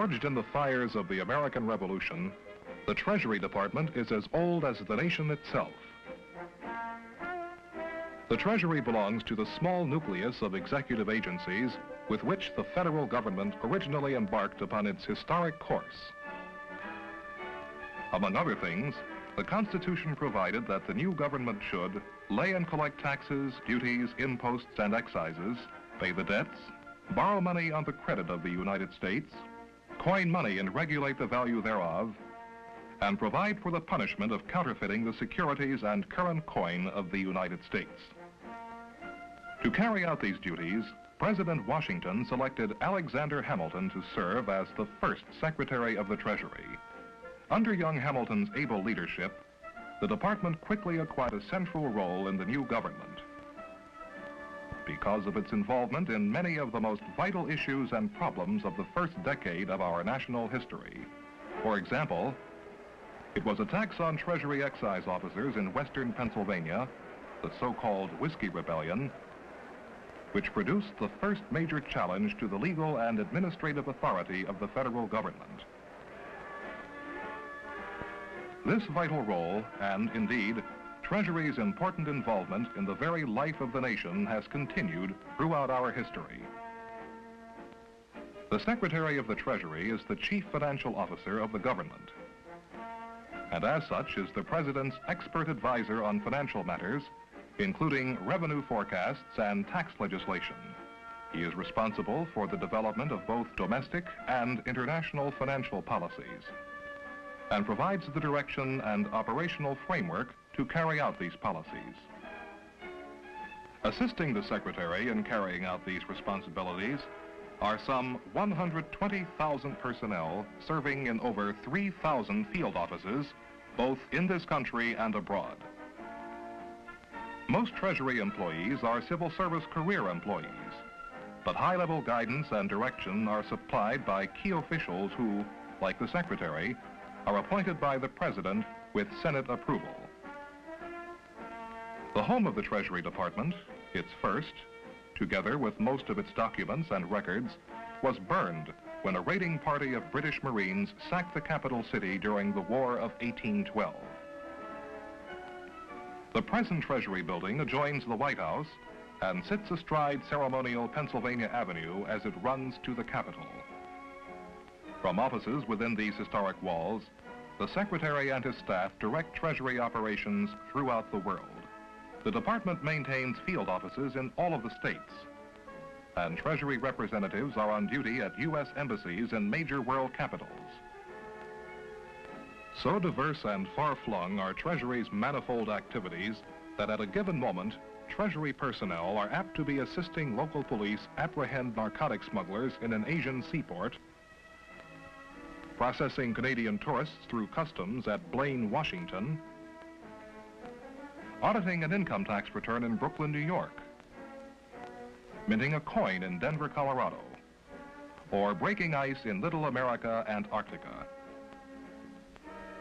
Forged in the fires of the American Revolution, the Treasury Department is as old as the nation itself. The Treasury belongs to the small nucleus of executive agencies with which the federal government originally embarked upon its historic course. Among other things, the Constitution provided that the new government should lay and collect taxes, duties, imposts, and excises, pay the debts, borrow money on the credit of the United States, coin money and regulate the value thereof, and provide for the punishment of counterfeiting the securities and current coin of the United States. To carry out these duties, President Washington selected Alexander Hamilton to serve as the first Secretary of the Treasury. Under young Hamilton's able leadership, the department quickly acquired a central role in the new government. Because of its involvement in many of the most vital issues and problems of the first decade of our national history. For example, it was a tax on Treasury excise officers in western Pennsylvania, the so-called Whiskey Rebellion, which produced the first major challenge to the legal and administrative authority of the federal government. This vital role, and indeed, Treasury's important involvement in the very life of the nation has continued throughout our history. The Secretary of the Treasury is the chief financial officer of the government, and as such is the President's expert advisor on financial matters, including revenue forecasts and tax legislation. He is responsible for the development of both domestic and international financial policies, and provides the direction and operational framework to carry out these policies. Assisting the Secretary in carrying out these responsibilities are some 120,000 personnel serving in over 3,000 field offices, both in this country and abroad. Most Treasury employees are civil service career employees, but high-level guidance and direction are supplied by key officials who, like the Secretary, are appointed by the President with Senate approval. The home of the Treasury Department, its first, together with most of its documents and records, was burned when a raiding party of British Marines sacked the capital city during the War of 1812. The present Treasury building adjoins the White House and sits astride ceremonial Pennsylvania Avenue as it runs to the Capitol. From offices within these historic walls, the Secretary and his staff direct Treasury operations throughout the world. The department maintains field offices in all of the states, and Treasury representatives are on duty at U.S. embassies in major world capitals. So diverse and far-flung are Treasury's manifold activities that at a given moment, Treasury personnel are apt to be assisting local police apprehend narcotic smugglers in an Asian seaport, processing Canadian tourists through customs at Blaine, Washington, auditing an income tax return in Brooklyn, New York, minting a coin in Denver, Colorado, or breaking ice in Little America, Antarctica.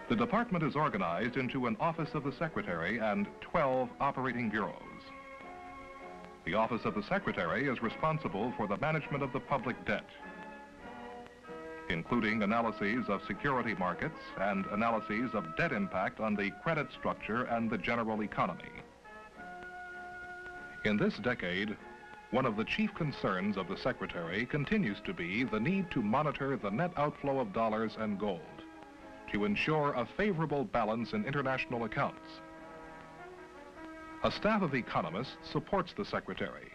The department is organized into an Office of the Secretary and 12 operating bureaus. The Office of the Secretary is responsible for the management of the public debt, including analyses of security markets and analyses of debt impact on the credit structure and the general economy. In this decade, one of the chief concerns of the Secretary continues to be the need to monitor the net outflow of dollars and gold to ensure a favorable balance in international accounts. A staff of economists supports the Secretary.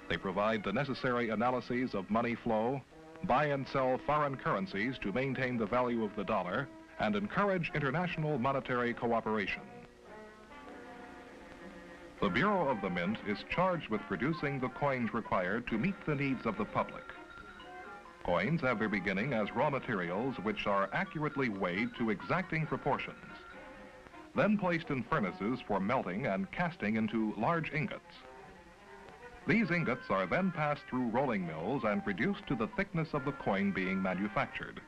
They provide the necessary analyses of money flow, buy and sell foreign currencies to maintain the value of the dollar, and encourage international monetary cooperation. The Bureau of the Mint is charged with producing the coins required to meet the needs of the public. Coins have their beginning as raw materials which are accurately weighed to exacting proportions, then placed in furnaces for melting and casting into large ingots. These ingots are then passed through rolling mills and reduced to the thickness of the coin being manufactured.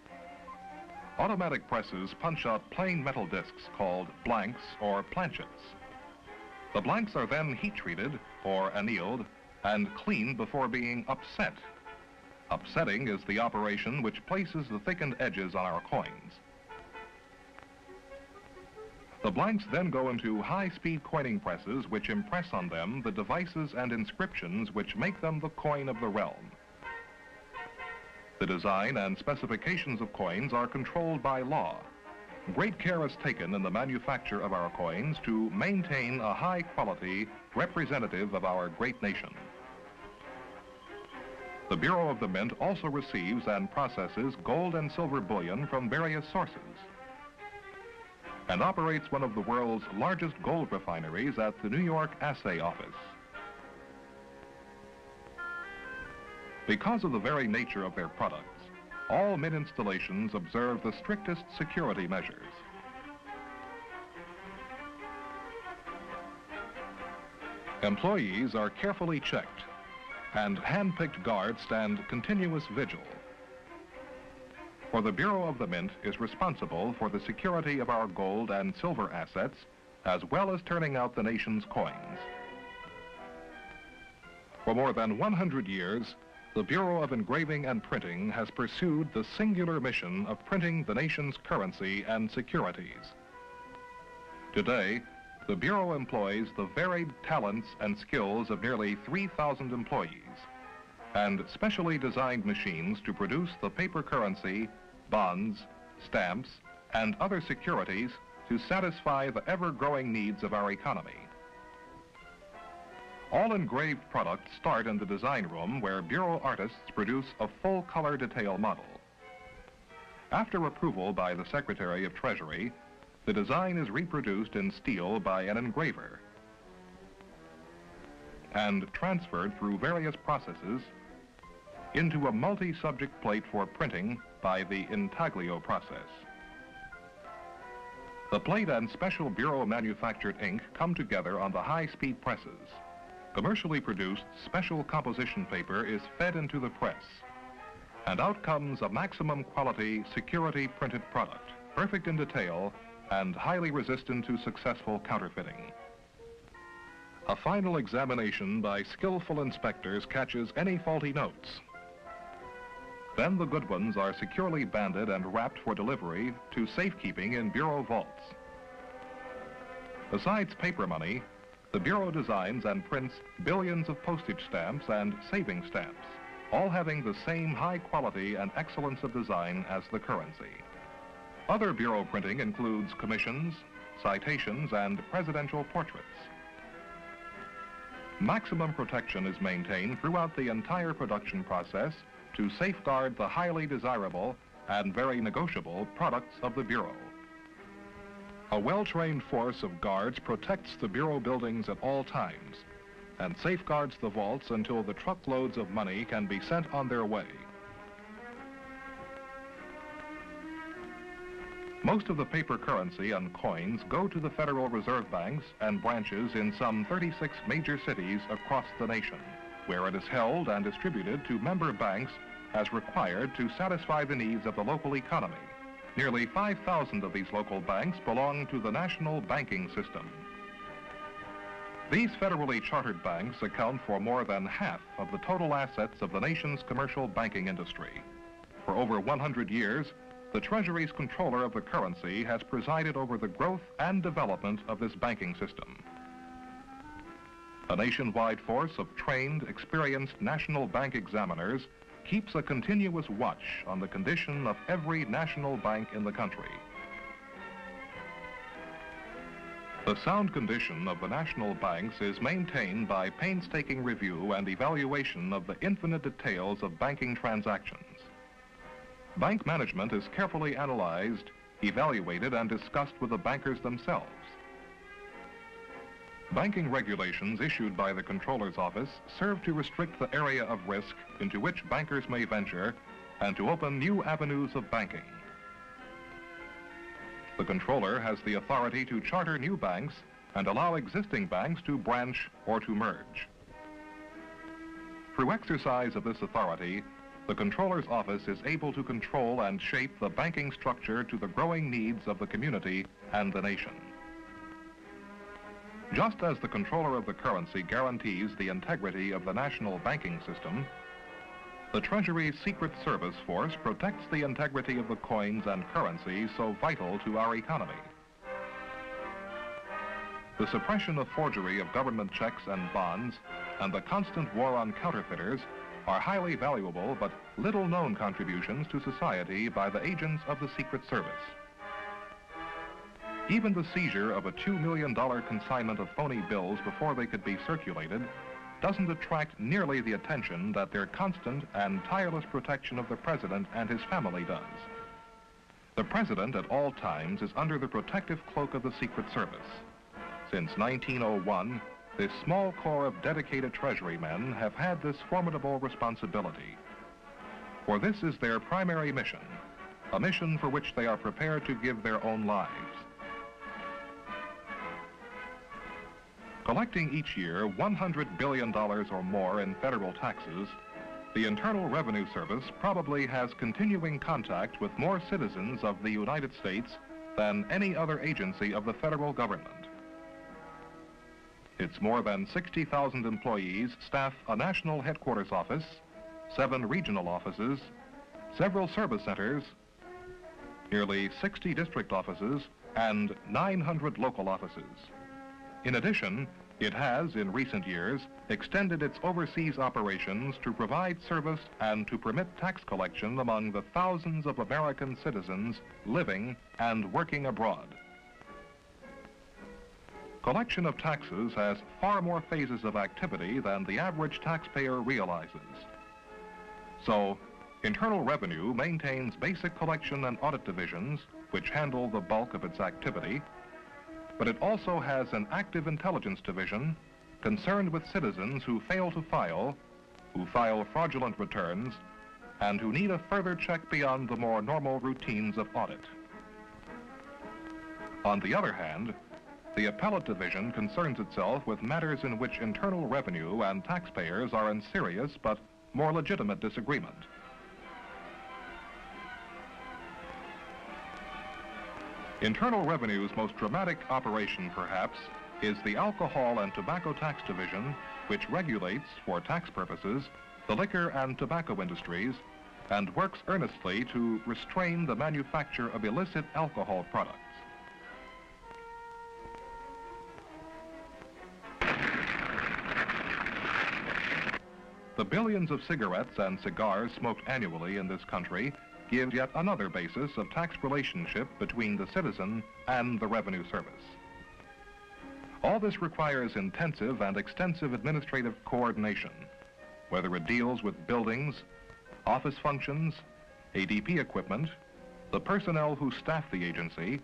Automatic presses punch out plain metal discs called blanks or planchets. The blanks are then heat treated or annealed and cleaned before being upset. Upsetting is the operation which places the thickened edges on our coins. The blanks then go into high-speed coining presses which impress on them the devices and inscriptions which make them the coin of the realm. The design and specifications of coins are controlled by law. Great care is taken in the manufacture of our coins to maintain a high quality representative of our great nation. The Bureau of the Mint also receives and processes gold and silver bullion from various sources and operates one of the world's largest gold refineries at the New York Assay Office. Because of the very nature of their products, all mint installations observe the strictest security measures. Employees are carefully checked, and hand-picked guards stand continuous vigil. For the Bureau of the Mint is responsible for the security of our gold and silver assets, as well as turning out the nation's coins. For more than 100 years, the Bureau of Engraving and Printing has pursued the singular mission of printing the nation's currency and securities. Today, the Bureau employs the varied talents and skills of nearly 3,000 employees and specially designed machines to produce the paper currency, bonds, stamps, and other securities to satisfy the ever-growing needs of our economy. All engraved products start in the design room where Bureau artists produce a full-color detail model. After approval by the Secretary of Treasury, the design is reproduced in steel by an engraver and transferred through various processes into a multi-subject plate for printing by the intaglio process. The plate and special Bureau manufactured ink come together on the high-speed presses. Commercially produced special composition paper is fed into the press, and out comes a maximum quality security printed product, perfect in detail and highly resistant to successful counterfeiting. A final examination by skillful inspectors catches any faulty notes. Then the good ones are securely banded and wrapped for delivery to safekeeping in Bureau vaults. Besides paper money, the Bureau designs and prints billions of postage stamps and saving stamps, all having the same high quality and excellence of design as the currency. Other Bureau printing includes commissions, citations, and presidential portraits. Maximum protection is maintained throughout the entire production process to safeguard the highly desirable and very negotiable products of the Bureau. A well-trained force of guards protects the Bureau buildings at all times and safeguards the vaults until the truckloads of money can be sent on their way. Most of the paper currency and coins go to the Federal Reserve banks and branches in some 36 major cities across the nation, where it is held and distributed to member banks as required to satisfy the needs of the local economy. Nearly 5,000 of these local banks belong to the national banking system. These federally chartered banks account for more than half of the total assets of the nation's commercial banking industry. For over 100 years, the Treasury's controller of the currency has presided over the growth and development of this banking system. A nationwide force of trained, experienced national bank examiners keeps a continuous watch on the condition of every national bank in the country. The sound condition of the national banks is maintained by painstaking review and evaluation of the infinite details of banking transactions. Bank management is carefully analyzed, evaluated, and discussed with the bankers themselves. Banking regulations issued by the Comptroller's Office serve to restrict the area of risk into which bankers may venture and to open new avenues of banking. The Comptroller has the authority to charter new banks and allow existing banks to branch or to merge. Through exercise of this authority, the Comptroller's Office is able to control and shape the banking structure to the growing needs of the community and the nation. Just as the controller of the currency guarantees the integrity of the national banking system, The Treasury's Secret Service Force protects the integrity of the coins and currency so vital to our economy. The suppression of forgery of government checks and bonds and the constant war on counterfeiters are highly valuable but little-known contributions to society by the agents of the Secret Service. Even the seizure of a $2 million consignment of phony bills before they could be circulated doesn't attract nearly the attention that their constant and tireless protection of the President and his family does. The President at all times is under the protective cloak of the Secret Service. Since 1901, this small corps of dedicated Treasury men have had this formidable responsibility. For this is their primary mission, a mission for which they are prepared to give their own lives. Collecting each year $100 billion or more in federal taxes, the Internal Revenue Service probably has continuing contact with more citizens of the United States than any other agency of the federal government. Its more than 60,000 employees staff a national headquarters office, 7 regional offices, several service centers, nearly 60 district offices, and 900 local offices. In addition, it has, in recent years, extended its overseas operations to provide service and to permit tax collection among the thousands of American citizens living and working abroad. Collection of taxes has far more phases of activity than the average taxpayer realizes. So, Internal Revenue maintains basic collection and audit divisions, which handle the bulk of its activity, but it also has an active intelligence division concerned with citizens who fail to file, who file fraudulent returns, and who need a further check beyond the more normal routines of audit. On the other hand, the appellate division concerns itself with matters in which Internal Revenue and taxpayers are in serious but more legitimate disagreement. Internal Revenue's most dramatic operation, perhaps, is the Alcohol and Tobacco Tax Division, which regulates, for tax purposes, the liquor and tobacco industries and works earnestly to restrain the manufacture of illicit alcohol products. The billions of cigarettes and cigars smoked annually in this country give yet another basis of tax relationship between the citizen and the Revenue Service. All this requires intensive and extensive administrative coordination, whether it deals with buildings, office functions, ADP equipment, the personnel who staff the agency,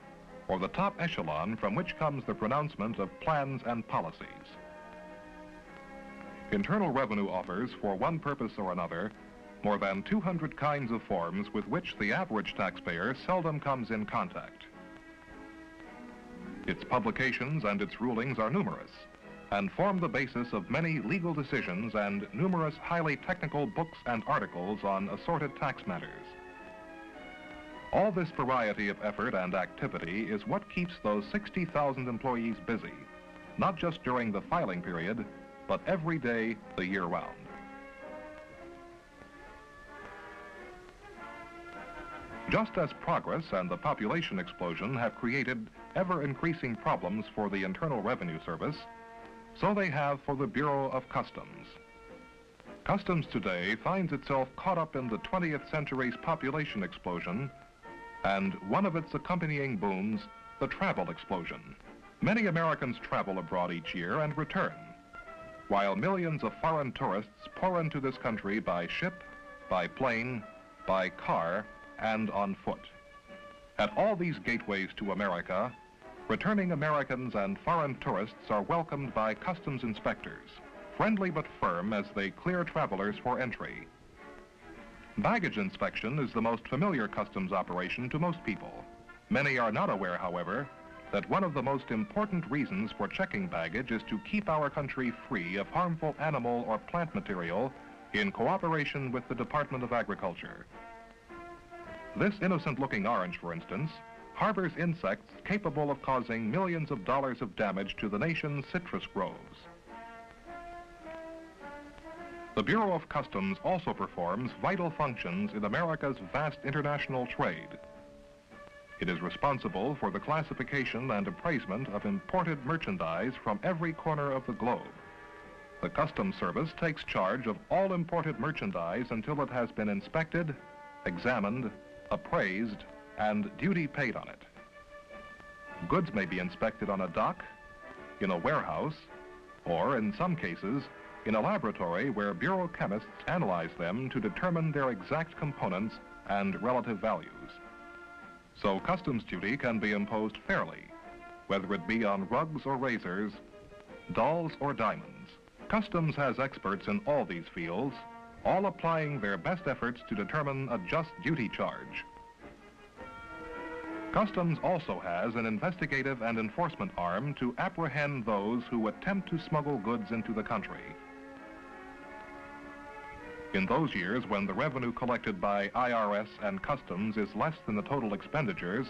or the top echelon from which comes the pronouncement of plans and policies. Internal Revenue offers, for one purpose or another, more than 200 kinds of forms with which the average taxpayer seldom comes in contact. Its publications and its rulings are numerous and form the basis of many legal decisions and numerous highly technical books and articles on assorted tax matters. All this variety of effort and activity is what keeps those 60,000 employees busy, not just during the filing period, but every day, the year round. Just as progress and the population explosion have created ever-increasing problems for the Internal Revenue Service, so they have for the Bureau of Customs. Customs today finds itself caught up in the 20th century's population explosion and one of its accompanying booms, the travel explosion. Many Americans travel abroad each year and return, while millions of foreign tourists pour into this country by ship, by plane, by car, and on foot. At all these gateways to America, returning Americans and foreign tourists are welcomed by customs inspectors, friendly but firm as they clear travelers for entry. Baggage inspection is the most familiar customs operation to most people. Many are not aware, however, that one of the most important reasons for checking baggage is to keep our country free of harmful animal or plant material in cooperation with the Department of Agriculture. This innocent-looking orange, for instance, harbors insects capable of causing millions of dollars of damage to the nation's citrus groves. The Bureau of Customs also performs vital functions in America's vast international trade. It is responsible for the classification and appraisement of imported merchandise from every corner of the globe. The Customs Service takes charge of all imported merchandise until it has been inspected, examined, appraised, and duty paid on it. Goods may be inspected on a dock, in a warehouse, or in some cases, in a laboratory where Bureau chemists analyze them to determine their exact components and relative values. So customs duty can be imposed fairly, whether it be on rugs or razors, dolls or diamonds. Customs has experts in all these fields, all applying their best efforts to determine a just duty charge. Customs also has an investigative and enforcement arm to apprehend those who attempt to smuggle goods into the country. In those years when the revenue collected by IRS and Customs is less than the total expenditures,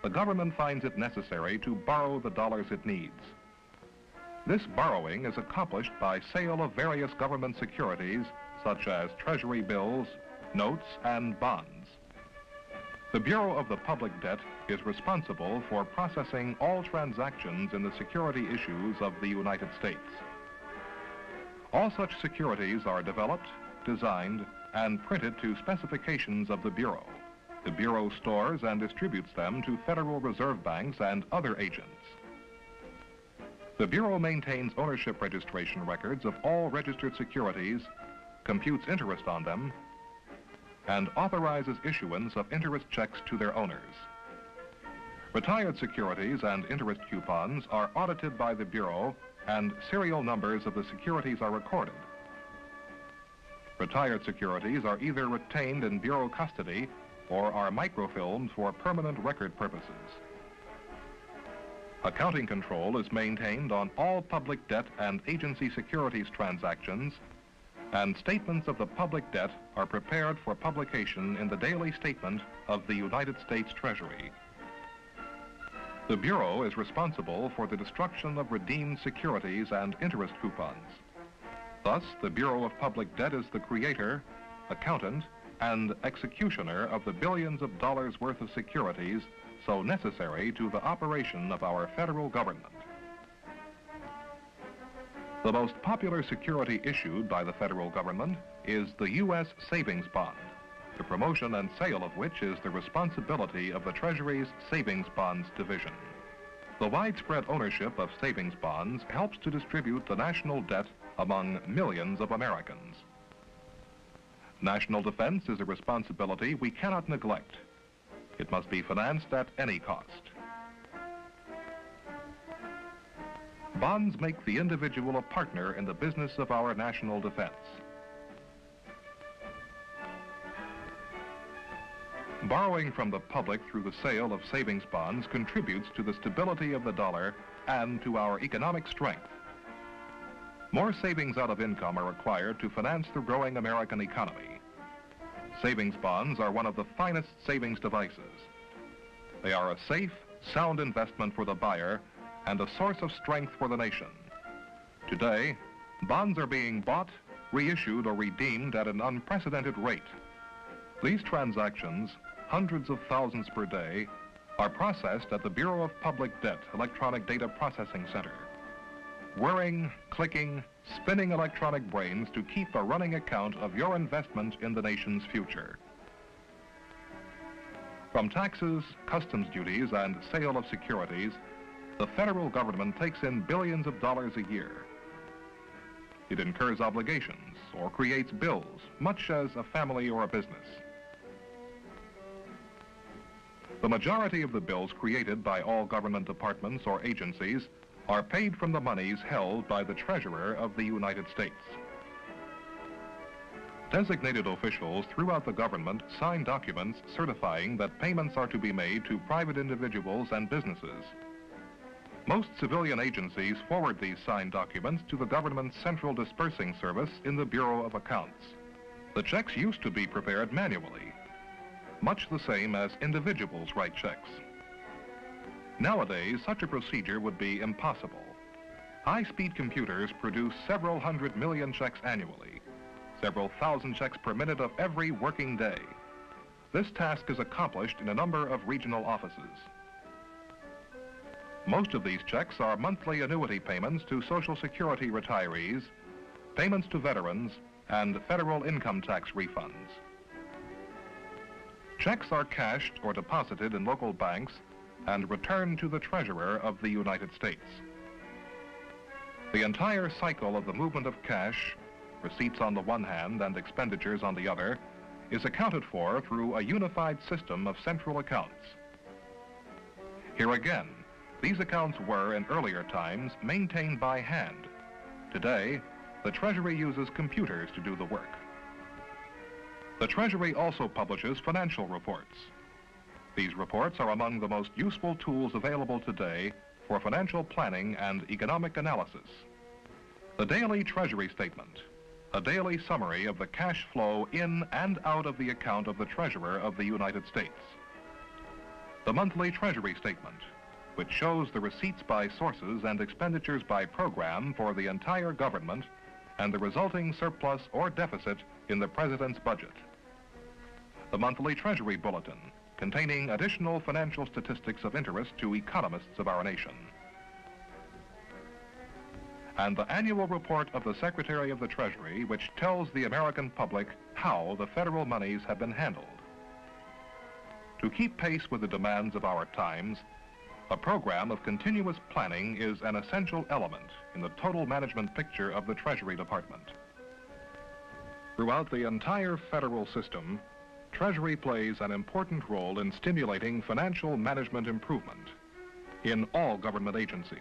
the government finds it necessary to borrow the dollars it needs. This borrowing is accomplished by sale of various government securities, such as Treasury bills, notes, and bonds. The Bureau of the Public Debt is responsible for processing all transactions in the security issues of the United States. All such securities are developed, designed, and printed to specifications of the Bureau. The Bureau stores and distributes them to Federal Reserve banks and other agents. The Bureau maintains ownership registration records of all registered securities, computes interest on them, and authorizes issuance of interest checks to their owners. Retired securities and interest coupons are audited by the Bureau, and serial numbers of the securities are recorded. Retired securities are either retained in Bureau custody or are microfilmed for permanent record purposes. Accounting control is maintained on all public debt and agency securities transactions, and statements of the public debt are prepared for publication in the daily statement of the United States Treasury. The Bureau is responsible for the destruction of redeemed securities and interest coupons. Thus, the Bureau of Public Debt is the creator, accountant, and executioner of the billions of dollars worth of securities so necessary to the operation of our federal government. The most popular security issued by the federal government is the U.S. Savings Bond, the promotion and sale of which is the responsibility of the Treasury's Savings Bonds Division. The widespread ownership of savings bonds helps to distribute the national debt among millions of Americans. National defense is a responsibility we cannot neglect. It must be financed at any cost. Bonds make the individual a partner in the business of our national defense. Borrowing from the public through the sale of savings bonds contributes to the stability of the dollar and to our economic strength. More savings out of income are required to finance the growing American economy. Savings bonds are one of the finest savings devices. They are a safe, sound investment for the buyer and a source of strength for the nation. Today, bonds are being bought, reissued, or redeemed at an unprecedented rate. These transactions, hundreds of thousands per day, are processed at the Bureau of Public Debt Electronic Data Processing Center. Whirring, clicking, spinning electronic brains to keep a running account of your investment in the nation's future. From taxes, customs duties, and sale of securities, the federal government takes in billions of dollars a year. It incurs obligations or creates bills, much as a family or a business. The majority of the bills created by all government departments or agencies are paid from the monies held by the Treasurer of the United States. Designated officials throughout the government sign documents certifying that payments are to be made to private individuals and businesses. Most civilian agencies forward these signed documents to the government's Central Dispersing Service in the Bureau of Accounts. The checks used to be prepared manually, much the same as individuals write checks. Nowadays, such a procedure would be impossible. High-speed computers produce several hundred million checks annually, several thousand checks per minute of every working day. This task is accomplished in a number of regional offices. Most of these checks are monthly annuity payments to Social Security retirees, payments to veterans, and federal income tax refunds. Checks are cashed or deposited in local banks and returned to the Treasurer of the United States. The entire cycle of the movement of cash, receipts on the one hand and expenditures on the other, is accounted for through a unified system of central accounts. Here again, these accounts were, in earlier times, maintained by hand. Today, the Treasury uses computers to do the work. The Treasury also publishes financial reports. These reports are among the most useful tools available today for financial planning and economic analysis. The daily Treasury statement, a daily summary of the cash flow in and out of the account of the Treasurer of the United States. The monthly Treasury statement, which shows the receipts by sources and expenditures by program for the entire government and the resulting surplus or deficit in the President's budget. The monthly Treasury bulletin, containing additional financial statistics of interest to economists of our nation. And the annual report of the Secretary of the Treasury, which tells the American public how the federal monies have been handled. To keep pace with the demands of our times, a program of continuous planning is an essential element in the total management picture of the Treasury Department. Throughout the entire federal system, Treasury plays an important role in stimulating financial management improvement in all government agencies,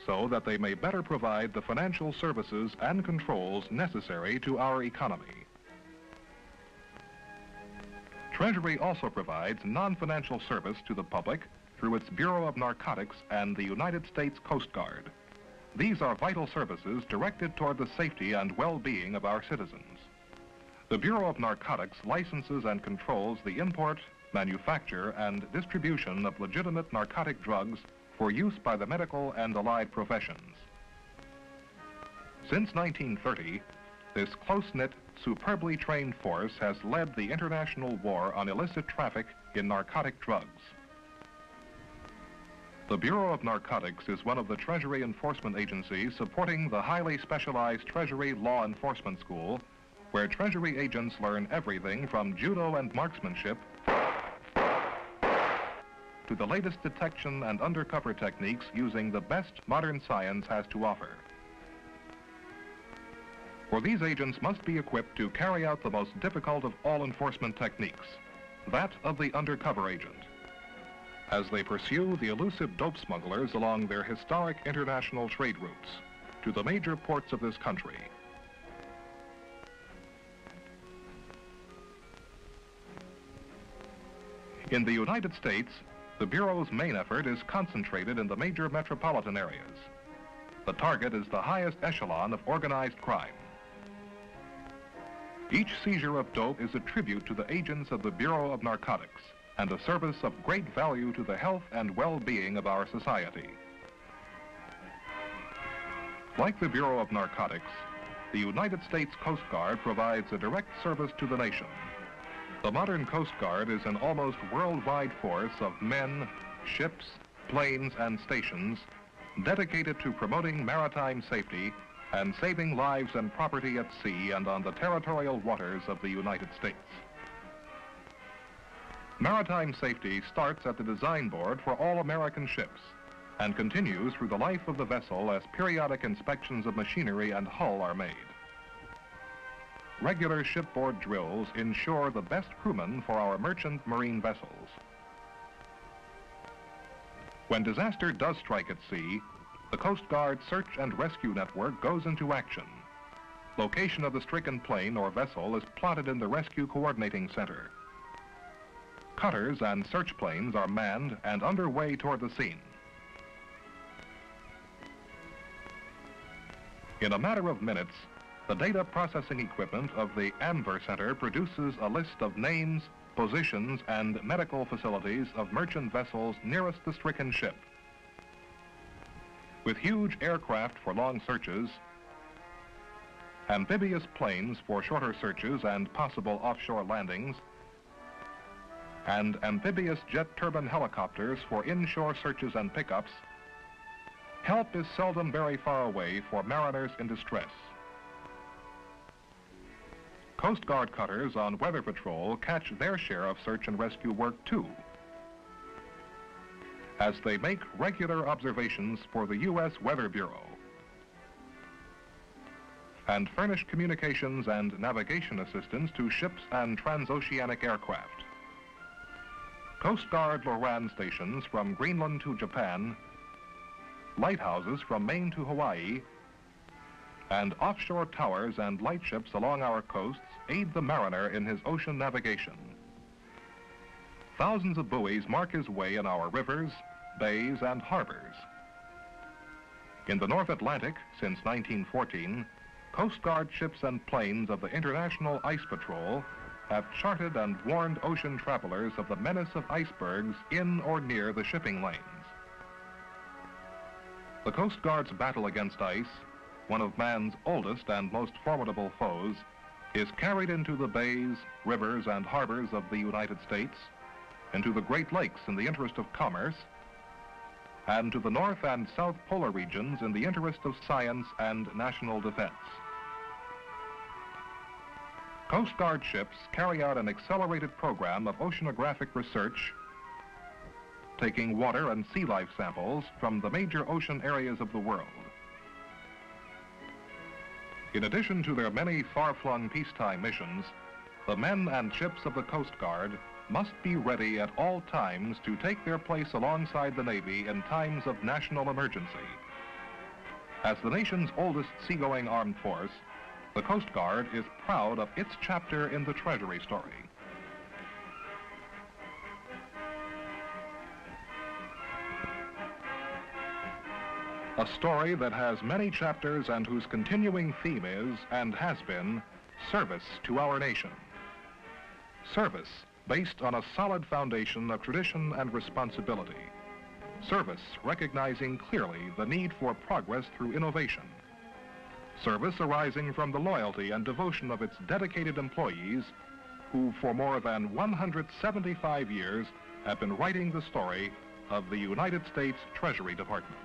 so that they may better provide the financial services and controls necessary to our economy. Treasury also provides non-financial service to the public through its Bureau of Narcotics and the United States Coast Guard. These are vital services directed toward the safety and well-being of our citizens. The Bureau of Narcotics licenses and controls the import, manufacture, and distribution of legitimate narcotic drugs for use by the medical and allied professions. Since 1930, this close-knit, superbly trained force has led the international war on illicit traffic in narcotic drugs. The Bureau of Narcotics is one of the Treasury enforcement agencies supporting the highly specialized Treasury Law Enforcement School, where Treasury agents learn everything from judo and marksmanship to the latest detection and undercover techniques using the best modern science has to offer. For these agents must be equipped to carry out the most difficult of all enforcement techniques, that of the undercover agent, as they pursue the elusive dope smugglers along their historic international trade routes to the major ports of this country. In the United States, the Bureau's main effort is concentrated in the major metropolitan areas. The target is the highest echelon of organized crime. Each seizure of dope is a tribute to the agents of the Bureau of Narcotics and a service of great value to the health and well-being of our society. Like the Bureau of Narcotics, the United States Coast Guard provides a direct service to the nation. The modern Coast Guard is an almost worldwide force of men, ships, planes, and stations dedicated to promoting maritime safety and saving lives and property at sea and on the territorial waters of the United States. Maritime safety starts at the design board for all American ships and continues through the life of the vessel as periodic inspections of machinery and hull are made. Regular shipboard drills ensure the best crewmen for our merchant marine vessels. When disaster does strike at sea, the Coast Guard search and rescue network goes into action. Location of the stricken plane or vessel is plotted in the Rescue Coordinating Center. Cutters and search planes are manned and underway toward the scene. In a matter of minutes, the data processing equipment of the AMVER Center produces a list of names, positions, and medical facilities of merchant vessels nearest the stricken ship. With huge aircraft for long searches, amphibious planes for shorter searches and possible offshore landings, and amphibious jet turbine helicopters for inshore searches and pickups, help is seldom very far away for mariners in distress. Coast Guard cutters on weather patrol catch their share of search and rescue work too, as they make regular observations for the U.S. Weather Bureau and furnish communications and navigation assistance to ships and transoceanic aircraft. Coast Guard Loran stations from Greenland to Japan, lighthouses from Maine to Hawaii, and offshore towers and lightships along our coasts aid the mariner in his ocean navigation. Thousands of buoys mark his way in our rivers, bays, and harbors. In the North Atlantic, since 1914, Coast Guard ships and planes of the International Ice Patrol have charted and warned ocean travelers of the menace of icebergs in or near the shipping lanes. The Coast Guard's battle against ice, one of man's oldest and most formidable foes, is carried into the bays, rivers, and harbors of the United States, into the Great Lakes in the interest of commerce, and to the North and South Polar regions in the interest of science and national defense. Coast Guard ships carry out an accelerated program of oceanographic research, taking water and sea life samples from the major ocean areas of the world. In addition to their many far-flung peacetime missions, the men and ships of the Coast Guard must be ready at all times to take their place alongside the Navy in times of national emergency. As the nation's oldest seagoing armed force, the Coast Guard is proud of its chapter in the Treasury story. A story that has many chapters and whose continuing theme is, and has been, service to our nation. Service based on a solid foundation of tradition and responsibility. Service recognizing clearly the need for progress through innovation. Service arising from the loyalty and devotion of its dedicated employees who for more than 175 years have been writing the story of the United States Treasury Department.